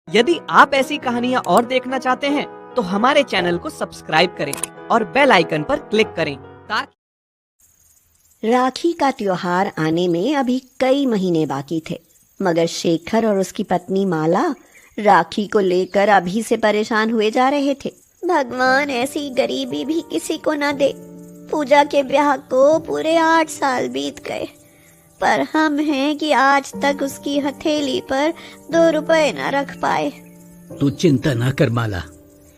यदि आप ऐसी कहानियाँ और देखना चाहते हैं तो हमारे चैनल को सब्सक्राइब करें और बेल आइकन पर क्लिक करें ताकि राखी का त्योहार आने में अभी कई महीने बाकी थे, मगर शेखर और उसकी पत्नी माला राखी को लेकर अभी से परेशान हुए जा रहे थे। भगवान ऐसी गरीबी भी किसी को न दे। पूजा के ब्याह को पूरे 8 साल बीत गए, पर हम हैं कि आज तक उसकी हथेली पर 2 रुपए न रख पाए। तू चिंता ना कर माला,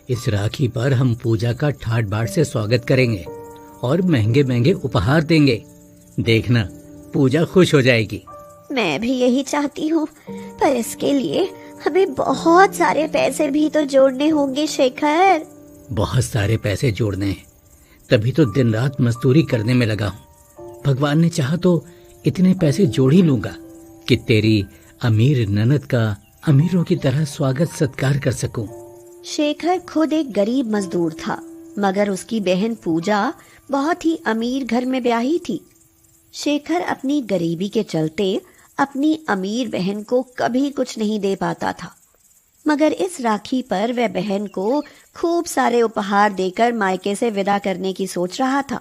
इस राखी पर हम पूजा का ठाट बाट से स्वागत करेंगे और महंगे महंगे उपहार देंगे। देखना, पूजा खुश हो जाएगी। मैं भी यही चाहती हूँ, पर इसके लिए हमें बहुत सारे पैसे भी तो जोड़ने होंगे शेखर। बहुत सारे पैसे जोड़ने हैं, तभी तो दिन रात मजदूरी करने में लगा हूँ। भगवान ने चाहा तो इतने पैसे जोड़ ही लूंगा कि तेरी अमीर ननद का अमीरों की तरह स्वागत सत्कार कर सकूं। शेखर खुद एक गरीब मजदूर था, मगर उसकी बहन पूजा बहुत ही अमीर घर में ब्याही थी। शेखर अपनी गरीबी के चलते अपनी अमीर बहन को कभी कुछ नहीं दे पाता था, मगर इस राखी पर वह बहन को खूब सारे उपहार देकर मायके से विदा करने की सोच रहा था।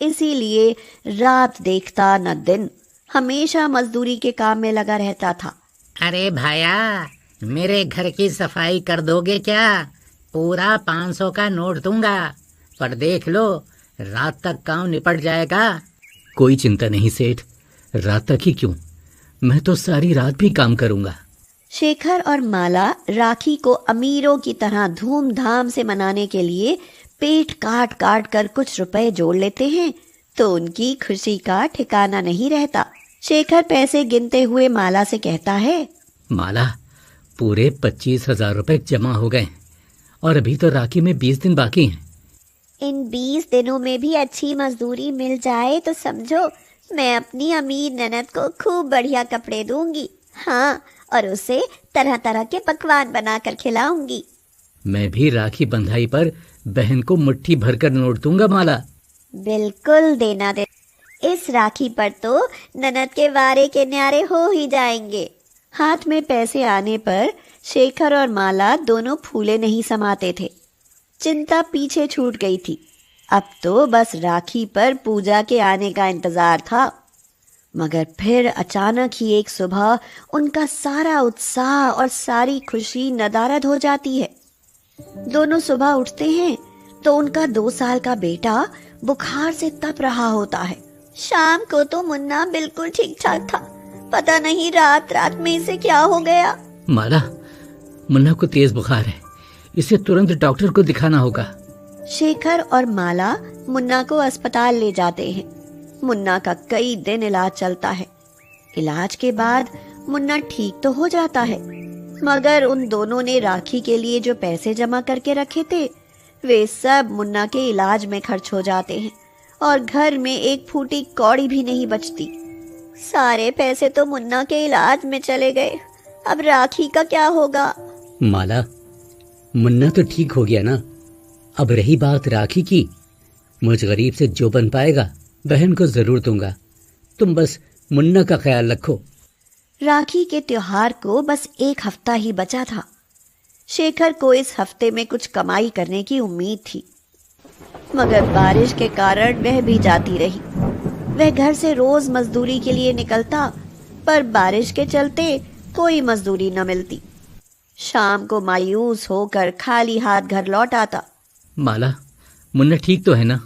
इसीलिए रात देखता न दिन हमेशा मजदूरी के काम में लगा रहता था। अरे भाया, मेरे घर की सफाई कर दोगे क्या? पूरा 500 का नोट दूंगा, पर देख लो रात तक काम निपट जाएगा। कोई चिंता नहीं सेठ, रात तक ही क्यों, मैं तो सारी रात भी काम करूंगा। शेखर और माला राखी को अमीरों की तरह धूमधाम से मनाने के लिए पेट काट काट कर कुछ रुपए जोड़ लेते हैं, तो उनकी खुशी का ठिकाना नहीं रहता। शेखर पैसे गिनते हुए माला से कहता है, माला, पूरे 25,000 रुपए जमा हो गए और अभी तो राखी में 20 दिन बाकी हैं। इन 20 दिनों में भी अच्छी मजदूरी मिल जाए तो समझो मैं अपनी अमीर ननद को खूब बढ़िया कपड़े दूंगी। हाँ, और उसे तरह तरह के पकवान बनाकर खिलाऊंगी। मैं भी राखी बंधाई पर बहन को मुट्ठी भरकर नोट दूंगा माला। बिल्कुल देना दे। इस राखी पर तो ननद के वारे के न्यारे हो ही जाएंगे। हाथ में पैसे आने पर शेखर और माला दोनों फूले नहीं समाते थे। चिंता पीछे छूट गई थी। अब तो बस राखी पर पूजा के आने का इंतजार था। मगर फिर अचानक ही एक सुबह उनका सारा उत्साह और सारी खुशी नदारद हो जाती है। दोनों सुबह उठते हैं तो उनका 2 साल का बेटा बुखार से तप रहा होता है। शाम को तो मुन्ना बिल्कुल ठीक ठाक था, पता नहीं रात रात में इसे क्या हो गया। माला, मुन्ना को तेज बुखार है, इसे तुरंत डॉक्टर को दिखाना होगा। शेखर और माला मुन्ना को अस्पताल ले जाते हैं। मुन्ना का कई दिन इलाज चलता है। इलाज के बाद मुन्ना ठीक तो हो जाता है, मगर उन दोनों ने राखी के लिए जो पैसे जमा करके रखे थे वे सब मुन्ना के इलाज में खर्च हो जाते हैं और घर में एक फूटी कौड़ी भी नहीं बचती। सारे पैसे तो मुन्ना के इलाज में चले गए। अब राखी का क्या होगा? माला, मुन्ना तो ठीक हो गया ना। अब रही बात राखी की, मुझ गरीब से जो बन पाएगा बहन को जरूर दूंगा। तुम बस मुन्ना का ख्याल रखो। राखी के त्योहार को बस 1 हफ्ता ही बचा था। शेखर को इस हफ्ते में कुछ कमाई करने की उम्मीद थी, मगर बारिश के कारण वह भी जाती रही। वह घर से रोज मजदूरी के लिए निकलता, पर बारिश के चलते कोई मजदूरी न मिलती। शाम को मायूस होकर खाली हाथ घर लौट आता। माला, मुन्ना ठीक तो है ना?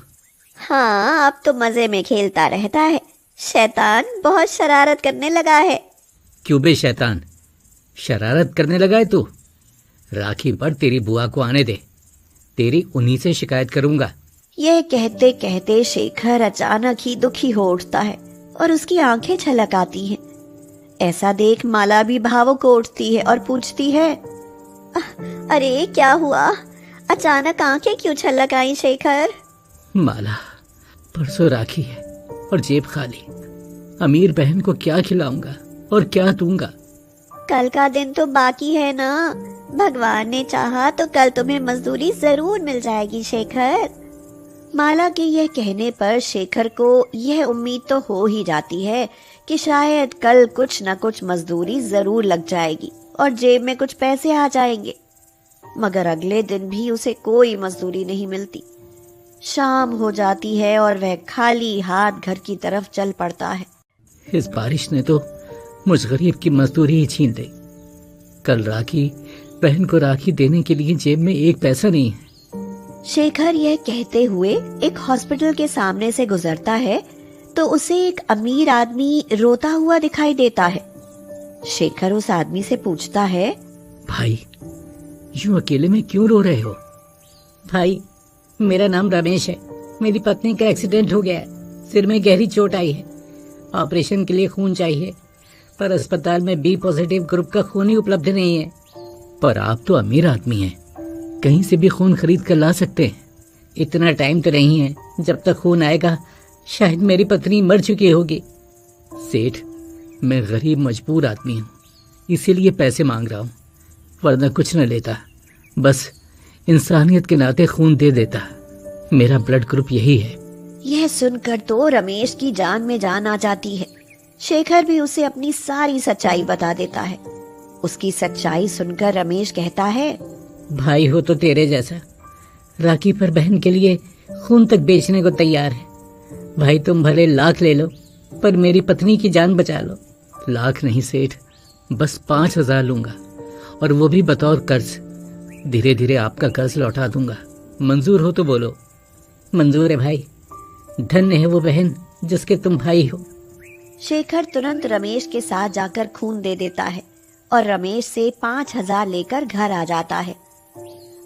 हाँ, अब तो मजे में खेलता रहता है। शैतान बहुत शरारत करने लगा है। क्यों बे शैतान, शरारत करने लगा है तू? राखी पर तेरी बुआ को आने दे, तेरी उन्हीं से शिकायत करूंगा। यह कहते कहते शेखर अचानक ही दुखी हो उठता है और उसकी आंखें छलक आती हैं। ऐसा देख माला भी भावुक हो उठती है और पूछती है, अरे क्या हुआ? अचानक आंखें क्यों छलक आई शेखर? माला, परसों राखी है और जेब खाली। अमीर बहन को क्या खिलाऊंगा और क्या दूंगा? कल का दिन तो बाकी है ना। भगवान ने चाहा तो कल तुम्हें मजदूरी जरूर मिल जाएगी शेखर। माला के यह कहने पर शेखर को यह उम्मीद तो हो ही जाती है कि शायद कल कुछ न कुछ मजदूरी जरूर लग जाएगी। और जेब में कुछ पैसे आ जाएंगे। मगर अगले दिन भी उसे कोई मजदूरी नहीं मिलती। शाम हो जाती है और वह खाली हाथ घर की तरफ चल पड़ता है। इस बारिश ने तो मुझ गरीब की मजदूरी ही छीन ली। कल राखी बहन को राखी देने के लिए जेब में एक पैसा नहीं है। शेखर यह कहते हुए एक हॉस्पिटल के सामने से गुजरता है तो उसे एक अमीर आदमी रोता हुआ दिखाई देता है। शेखर उस आदमी से पूछता है, भाई यूं अकेले में क्यों रो रहे हो? भाई, मेरा नाम रमेश है। मेरी पत्नी का एक्सीडेंट हो गया है। सिर में गहरी चोट आई है। ऑपरेशन के लिए खून चाहिए, पर अस्पताल में बी पॉजिटिव ग्रुप का खून ही उपलब्ध नहीं है। पर आप तो अमीर आदमी हैं, कहीं से भी खून खरीद कर ला सकते हैं। इतना टाइम तो नहीं है, जब तक खून आएगा शायद मेरी पत्नी मर चुकी होगी। सेठ, मैं गरीब मजबूर आदमी हूँ, इसीलिए पैसे मांग रहा हूँ, वरना कुछ न लेता। बस इंसानियत के नाते खून दे देता। मेरा ब्लड ग्रुप यही है। यह सुनकर तो रमेश की जान में जान आ जाती है। शेखर भी उसे अपनी सारी सच्चाई बता देता है। उसकी सच्चाई सुनकर रमेश कहता है, भाई हो तो तेरे जैसा, राखी पर बहन के लिए खून तक बेचने को तैयार है। भाई तुम भले लाख ले लो, पर मेरी पत्नी की जान बचा लो। लाख नहीं सेठ, बस 5,000 लूंगा, और वो भी बतौर कर्ज। धीरे धीरे आपका कर्ज लौटा दूंगा। मंजूर हो तो बोलो। मंजूर है भाई। धन्य है वो बहन जिसके तुम भाई हो। शेखर तुरंत रमेश के साथ जाकर खून दे देता है और रमेश से 5,000 लेकर घर आ जाता है।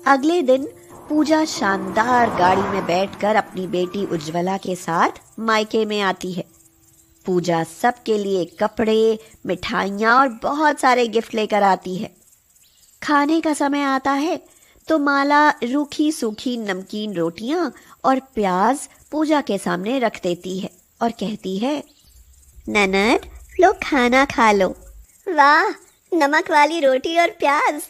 अगले दिन पूजा शानदार गाड़ी में बैठकर अपनी बेटी उज्ज्वला के साथ मायके में आती है। पूजा सबके लिए कपड़े, मिठाइयाँ और बहुत सारे गिफ्ट लेकर आती है। खाने का समय आता है तो माला रूखी सूखी नमकीन रोटियां और प्याज पूजा के सामने रख देती है और कहती है, ननद लो खाना खा लो। वाह, नमक वाली रोटी और प्याज।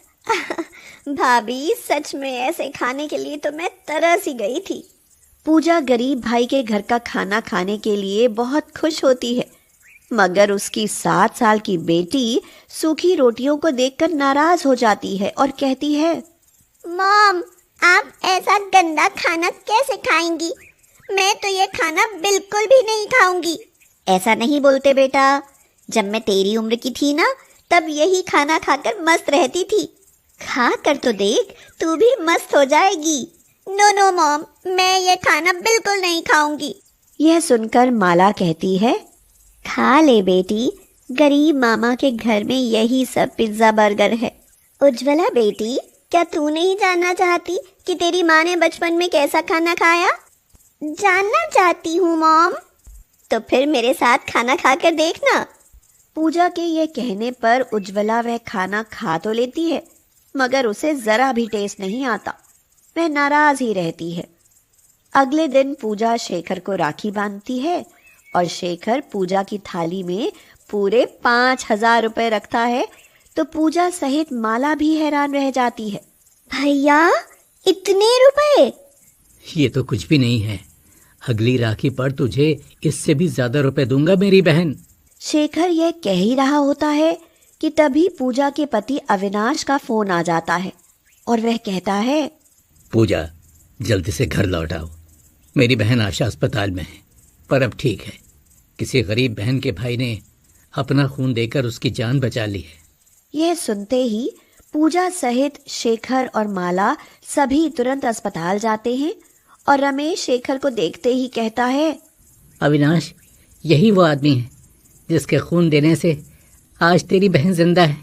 भाभी, सच में ऐसे खाने के लिए तो मैं तरस ही गई थी। पूजा गरीब भाई के घर का खाना खाने के लिए बहुत खुश होती है, मगर उसकी 7 साल की बेटी सूखी रोटियों को देखकर नाराज हो जाती है और कहती है, मॉम, आप ऐसा गंदा खाना कैसे खाएंगी? मैं तो ये खाना बिल्कुल भी नहीं खाऊंगी। ऐसा नहीं बोलते बेटा, जब मैं तेरी उम्र की थी ना, तब यही खाना खाकर मस्त रहती थी। खा कर तो देख, तू भी मस्त हो जाएगी। नो नो मॉम, मैं ये खाना बिल्कुल नहीं खाऊंगी। यह सुनकर माला कहती है, खा ले बेटी, गरीब मामा के घर में यही सब पिज्जा बर्गर है। उज्ज्वला बेटी, क्या तू नहीं जानना चाहती कि तेरी माँ ने बचपन में कैसा खाना खाया? जानना चाहती हूँ मॉम। तो फिर मेरे साथ खाना खाकर देखना। पूजा के ये कहने पर उज्ज्वला वह खाना खा तो लेती है, मगर उसे जरा भी टेस्ट नहीं आता। वह नाराज ही रहती है। अगले दिन पूजा शेखर को राखी बांधती है और शेखर पूजा की थाली में पूरे 5,000 रुपए रखता है तो पूजा सहित माला भी हैरान रह जाती है। भैया, इतने रुपए? ये तो कुछ भी नहीं है। अगली राखी पर तुझे इससे भी ज्यादा रुपए दूंगा मेरी बहन। शेखर यह कह ही रहा होता है कि तभी पूजा के पति अविनाश का फोन आ जाता है और वह कहता है, पूजा, जल्दी से घर लौट आओ। मेरी बहन आशा अस्पताल में है, पर अब ठीक है। किसी गरीब बहन के भाई ने अपना खून देकर उसकी जान बचा ली है। यह सुनते ही पूजा सहित शेखर और माला सभी तुरंत अस्पताल जाते हैं और रमेश शेखर को देखते ही कहता है, अविनाश, यही वो आदमी है जिसके खून देने से आज तेरी बहन जिंदा है।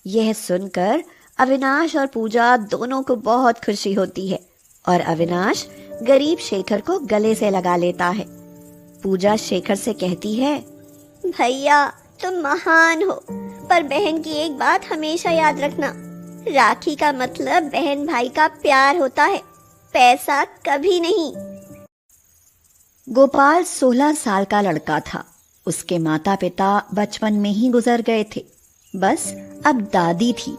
यह सुनकर अविनाश और पूजा दोनों को बहुत खुशी होती है और अविनाश गरीब शेखर को गले से लगा लेता है। पूजा शेखर से कहती है, भैया तुम महान हो, पर बहन की एक बात हमेशा याद रखना, राखी का मतलब बहन भाई का प्यार होता है, पैसा कभी नहीं। गोपाल 16 साल का लड़का था। उसके माता पिता बचपन में ही गुजर गए थे। बस अब दादी थी,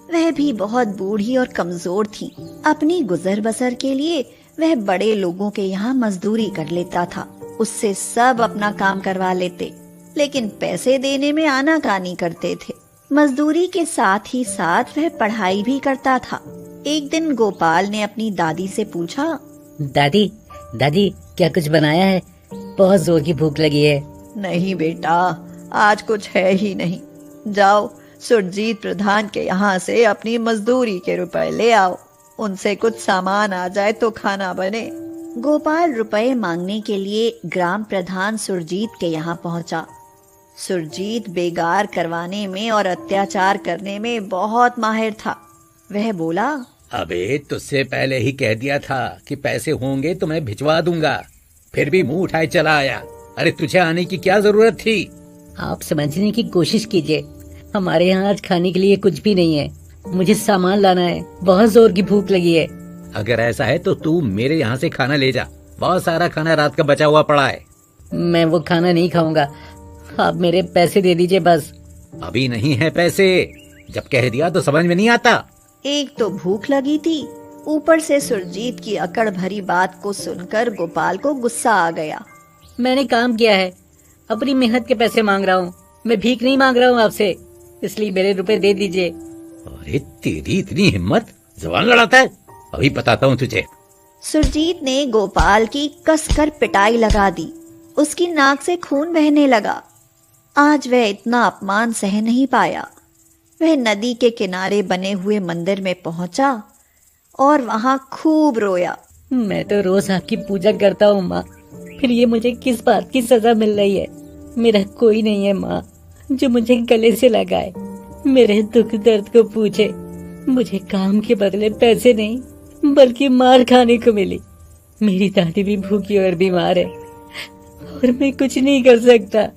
वह भी बहुत बूढ़ी और कमजोर थी। अपनी गुजर बसर के लिए वह बड़े लोगों के यहाँ मजदूरी कर लेता था। उससे सब अपना काम करवा लेते, लेकिन पैसे देने में आनाकानी करते थे। मजदूरी के साथ ही साथ वह पढ़ाई भी करता था। एक दिन गोपाल ने अपनी दादी से पूछा, दादी दादी क्या कुछ बनाया है? बहुत जोर की भूख लगी है। नहीं बेटा, आज कुछ है ही नहीं। जाओ सुरजीत प्रधान के यहाँ से अपनी मजदूरी के रुपए ले आओ, उनसे कुछ सामान आ जाए तो खाना बने। गोपाल रुपए मांगने के लिए ग्राम प्रधान सुरजीत के यहाँ पहुंचा। सुरजीत बेगार करवाने में और अत्याचार करने में बहुत माहिर था। वह बोला, अबे तुझसे पहले ही कह दिया था कि पैसे होंगे तो मैं भिजवा दूंगा, फिर भी मुंह उठाए चला आया। अरे तुझे आने की क्या जरूरत थी? आप समझने की कोशिश कीजिए, हमारे यहाँ आज खाने के लिए कुछ भी नहीं है। मुझे सामान लाना है, बहुत जोर की भूख लगी है। अगर ऐसा है तो तू मेरे यहाँ से खाना ले जा, बहुत सारा खाना रात का बचा हुआ पड़ा है। मैं वो खाना नहीं खाऊंगा, आप मेरे पैसे दे दीजिए बस। अभी नहीं है पैसे, जब कह दिया तो समझ में नहीं आता। एक तो भूख लगी थी, ऊपर से सुरजीत की अकड़ भरी बात को सुनकर गोपाल को गुस्सा आ गया। मैंने काम किया है, अपनी मेहनत के पैसे मांग रहा हूँ, मैं भीख नहीं मांग रहा हूँ आपसे, इसलिए मेरे रुपए दे दीजिए। अरे तेरी इतनी हिम्मत, जबान लड़ाता है, अभी बताता हूँ तुझे। सुरजीत ने गोपाल की कसकर पिटाई लगा दी। उसकी नाक से खून बहने लगा। आज वह इतना अपमान सह नहीं पाया। वह नदी के किनारे बने हुए मंदिर में पहुंचा और वहां खूब रोया। मैं तो रोज आपकी पूजा करता हूँ माँ, फिर ये मुझे किस बात की सजा मिल रही है? मेरा कोई नहीं है माँ जो मुझे गले से लगाए, मेरे दुख दर्द को पूछे। मुझे काम के बदले पैसे नहीं बल्कि मार खाने को मिली। मेरी दादी भी भूखी और बीमार है और मैं कुछ नहीं कर सकता।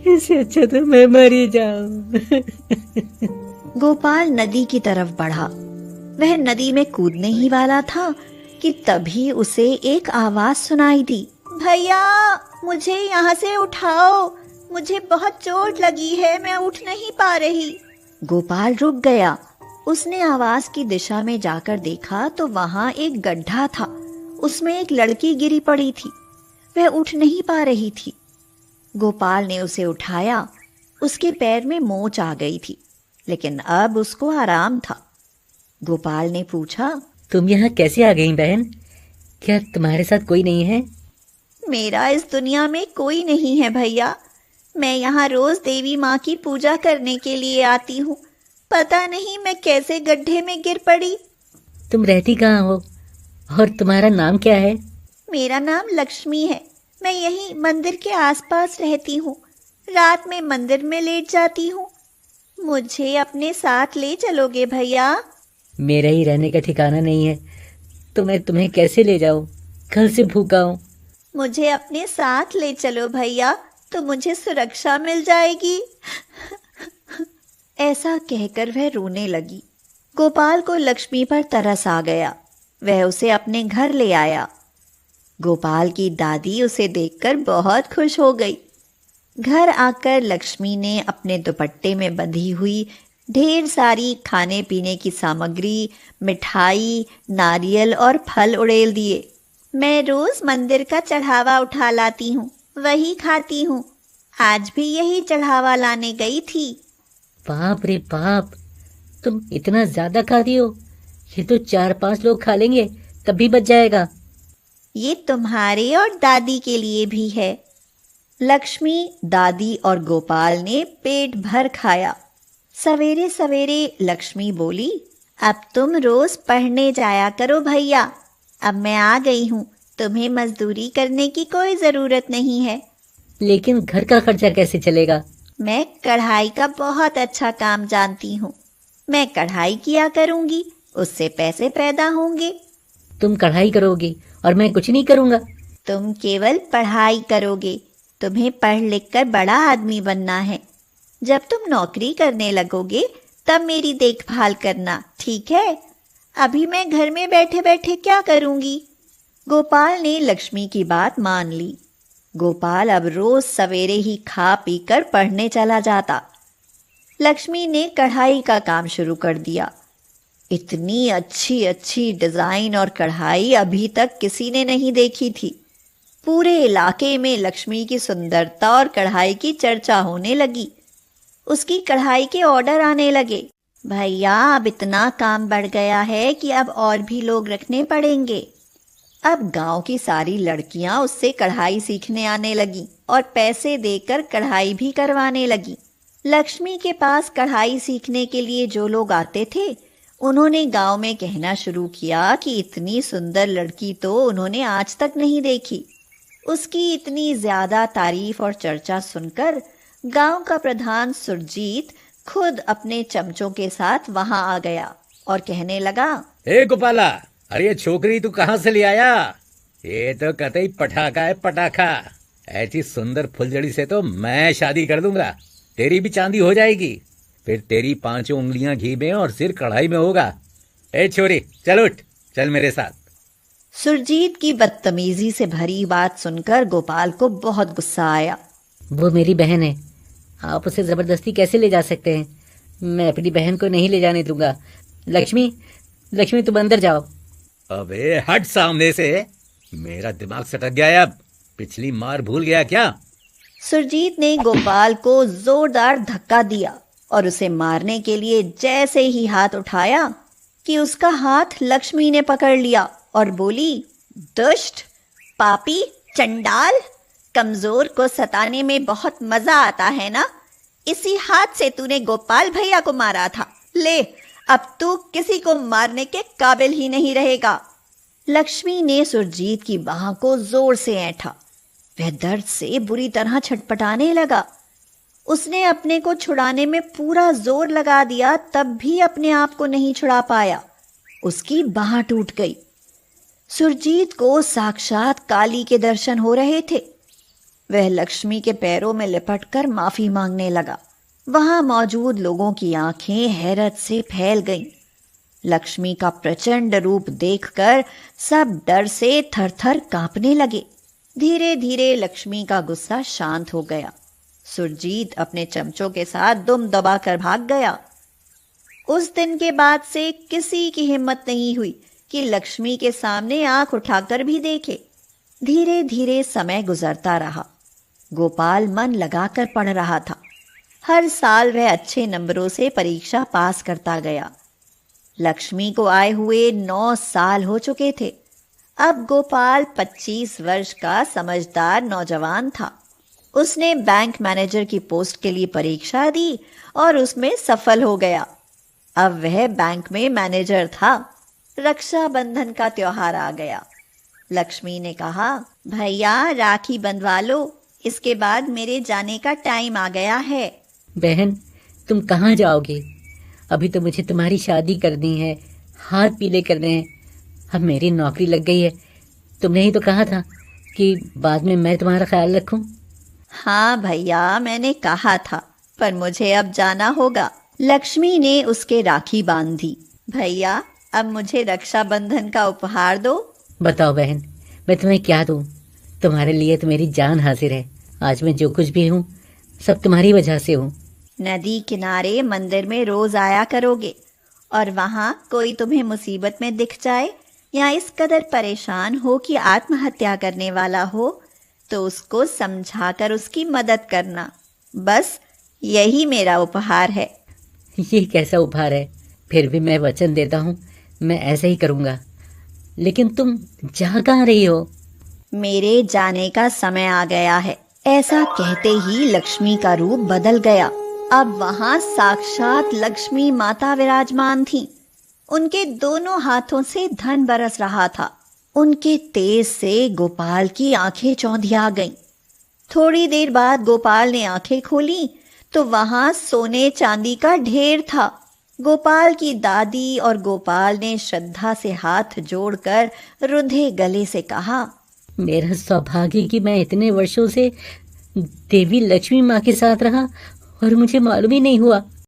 इससे अच्छा तो मैं मर ही जाऊं। गोपाल नदी की तरफ बढ़ा। वह नदी में कूदने ही वाला था कि तभी उसे एक आवाज सुनाई दी, भैया मुझे यहाँ से उठाओ, मुझे बहुत चोट लगी है, मैं उठ नहीं पा रही। गोपाल रुक गया। उसने आवाज की दिशा में जाकर देखा तो वहां एक गड्ढा था, उसमें एक लड़की गिरी पड़ी थी। वह उठ नहीं पा रही थी। गोपाल ने उसे उठाया। उसके पैर में मोच आ गई थी, लेकिन अब उसको आराम था। गोपाल ने पूछा, तुम यहाँ कैसे आ गई बहन? क्या तुम्हारे साथ कोई नहीं है? मेरा इस दुनिया में कोई नहीं है भैया। मैं यहाँ रोज देवी माँ की पूजा करने के लिए आती हूँ। पता नहीं मैं कैसे गड्ढे में गिर पड़ी। तुम रहती कहाँ हो और तुम्हारा नाम क्या है? मेरा नाम लक्ष्मी है। मैं यहीं मंदिर के आसपास रहती हूँ। रात में मंदिर में लेट जाती हूँ। मुझे अपने साथ ले चलोगे भैया? मेरा ही रहने का ठिकाना नहीं है तो मैं तुम्हें कैसे ले जाऊं? कल से भूखा हूँ। मुझे अपने साथ ले चलो भैया, तो मुझे सुरक्षा मिल जाएगी। ऐसा कहकर वह रोने लगी। गोपाल को लक्ष्मी पर तरस आ गया। वह उसे अपने घर ले आया। गोपाल की दादी उसे देखकर बहुत खुश हो गई। घर आकर लक्ष्मी ने अपने दुपट्टे में बंधी हुई ढेर सारी खाने पीने की सामग्री, मिठाई, नारियल और फल उड़ेल दिए। मैं रोज मंदिर का चढ़ावा उठा लाती हूँ, वही खाती हूँ। आज भी यही चढ़ावा लाने गई थी। बाप रे बाप, तुम इतना ज्यादा खाती हो? ये तो 4-5 लोग खा लेंगे, तभी बच जाएगा। ये तुम्हारे और दादी के लिए भी है। लक्ष्मी, दादी और गोपाल ने पेट भर खाया। सवेरे सवेरे लक्ष्मी बोली, अब तुम रोज पढ़ने जाया करो भैया। अब मैं आ गई हूँ, तुम्हें मजदूरी करने की कोई जरूरत नहीं है। लेकिन घर का खर्चा कैसे चलेगा? मैं कढ़ाई का बहुत अच्छा काम जानती हूँ। मैं कढ़ाई किया करूँगी, उससे पैसे पैदा होंगे। तुम कढ़ाई करोगी और मैं कुछ नहीं करूँगा? तुम केवल पढ़ाई करोगे। तुम्हें पढ़ लिख कर बड़ा आदमी बनना है। जब तुम नौकरी करने लगोगे तब मेरी देखभाल करना, ठीक है? अभी मैं घर में बैठे बैठे क्या करूँगी? गोपाल ने लक्ष्मी की बात मान ली। गोपाल अब रोज सवेरे ही खा पी कर पढ़ने चला जाता। लक्ष्मी ने कढ़ाई का काम शुरू कर दिया। इतनी अच्छी अच्छी डिजाइन और कढ़ाई अभी तक किसी ने नहीं देखी थी। पूरे इलाके में लक्ष्मी की सुंदरता और कढ़ाई की चर्चा होने लगी। उसकी कढ़ाई के ऑर्डर आने लगे। भैया अब इतना काम बढ़ गया है कि अब और भी लोग रखने पड़ेंगे। अब गांव की सारी लड़कियां उससे कढ़ाई सीखने आने लगी और पैसे देकर कढ़ाई भी करवाने लगी। लक्ष्मी के पास कढ़ाई सीखने के लिए जो लोग आते थे, उन्होंने गांव में कहना शुरू किया कि इतनी सुंदर लड़की तो उन्होंने आज तक नहीं देखी। उसकी इतनी ज्यादा तारीफ और चर्चा सुनकर गांव का प्रधान सुरजीत खुद अपने चमचों के साथ वहां आ गया और कहने लगा, ए गोपाला, अरे ये छोकरी तू कहाँ से ले आया? ये तो कतई पटाखा है, पटाखा। ऐसी सुंदर फुलझड़ी से तो मैं शादी कर दूंगा। तेरी भी चांदी हो जाएगी। फिर तेरी 5 उंगलियां घी में और सिर कढ़ाई में होगा। ए छोरी, चल उठ, चल मेरे साथ। सुरजीत की बदतमीजी से भरी बात सुनकर गोपाल को बहुत गुस्सा आया। वो मेरी बहन है, आप उसे जबरदस्ती कैसे ले जा सकते हैं? मैं अपनी बहन को नहीं ले जाने दूंगा। लक्ष्मी, लक्ष्मी तुम अंदर जाओ। अबे हट सामने से, मेरा दिमाग सटक गया है अब। पिछली मार भूल गया क्या? सुरजीत ने गोपाल को जोरदार धक्का दिया और उसे मारने के लिए जैसे ही हाथ उठाया कि उसका हाथ लक्ष्मी ने पकड़ लिया और बोली, दुष्ट, पापी, चंडाल, कमजोर को सताने में बहुत मजा आता है ना? इसी हाथ से तूने गोपाल भैया को मारा था। ले, अब तू किसी को मारने के काबिल ही नहीं रहेगा। लक्ष्मी ने सुरजीत की बाह को जोर से ऐंठा। वह दर्द से बुरी तरह छटपटाने लगा। उसने अपने को छुड़ाने में पूरा जोर लगा दिया, तब भी अपने आप को नहीं छुड़ा पाया। उसकी बाह टूट गई। सुरजीत को साक्षात काली के दर्शन हो रहे थे। वह लक्ष्मी के पैरों में लिपटकर माफी मांगने लगा। वहां मौजूद लोगों की आंखें हैरत से फैल गईं। लक्ष्मी का प्रचंड रूप देखकर सब डर से थर-थर कांपने लगे। धीरे धीरे लक्ष्मी का गुस्सा शांत हो गया। सुरजीत अपने चमचों के साथ दुम दबाकर भाग गया। उस दिन के बाद से किसी की हिम्मत नहीं हुई कि लक्ष्मी के सामने आंख उठाकर भी देखे। धीरे धीरे समय गुजरता रहा। गोपाल मन लगाकर पढ़ रहा था। हर साल वह अच्छे नंबरों से परीक्षा पास करता गया। लक्ष्मी को आए हुए 9 साल हो चुके थे। अब गोपाल 25 वर्ष का समझदार नौजवान था। उसने बैंक मैनेजर की पोस्ट के लिए परीक्षा दी और उसमें सफल हो गया। अब वह बैंक में मैनेजर था। रक्षाबंधन का त्योहार आ गया। लक्ष्मी ने कहा, भैया राखी बंधवा लो, इसके बाद मेरे जाने का टाइम आ गया है। बहन, तुम कहाँ जाओगे? अभी तो मुझे तुम्हारी शादी करनी है, हाथ पीले करने हैं। अब मेरी नौकरी लग गई है। तुमने ही तो कहा था कि बाद में मैं तुम्हारा ख्याल रखूं। हाँ भैया, मैंने कहा था, पर मुझे अब जाना होगा। लक्ष्मी ने उसके राखी बांध दी। भैया, अब मुझे रक्षाबंधन का उपहार दो। बताओ बहन, मैं तुम्हें क्या दूं? तुम्हारे लिए तो मेरी जान हाजिर है। आज मैं जो कुछ भी हूँ सब तुम्हारी वजह से हूँ। नदी किनारे मंदिर में रोज आया करोगे और वहाँ कोई तुम्हें मुसीबत में दिख जाए या इस कदर परेशान हो कि आत्महत्या करने वाला हो तो उसको समझाकर उसकी मदद करना। बस यही मेरा उपहार है। ये कैसा उपहार है? फिर भी मैं वचन देता हूँ, मैं ऐसे ही करूँगा। लेकिन तुम जा कहाँ रही हो? मेरे जाने का समय आ गया है। ऐसा कहते ही लक्ष्मी का रूप बदल गया। अब वहां साक्षात लक्ष्मी माता विराजमान थी। उनके दोनों हाथों से धन बरस रहा था। उनके तेज से गोपाल की आंखें चौंधिया गईं। थोड़ी देर बाद गोपाल ने आंखें खोली तो वहां सोने चांदी का ढेर था। गोपाल की दादी और गोपाल ने श्रद्धा से हाथ जोड़कर रुंधे गले से कहा, मेरा सौभाग्य कि मैं इतने वर्षों से देवी लक्ष्मी माँ के साथ रहा और मुझे मालूम ही नहीं हुआ।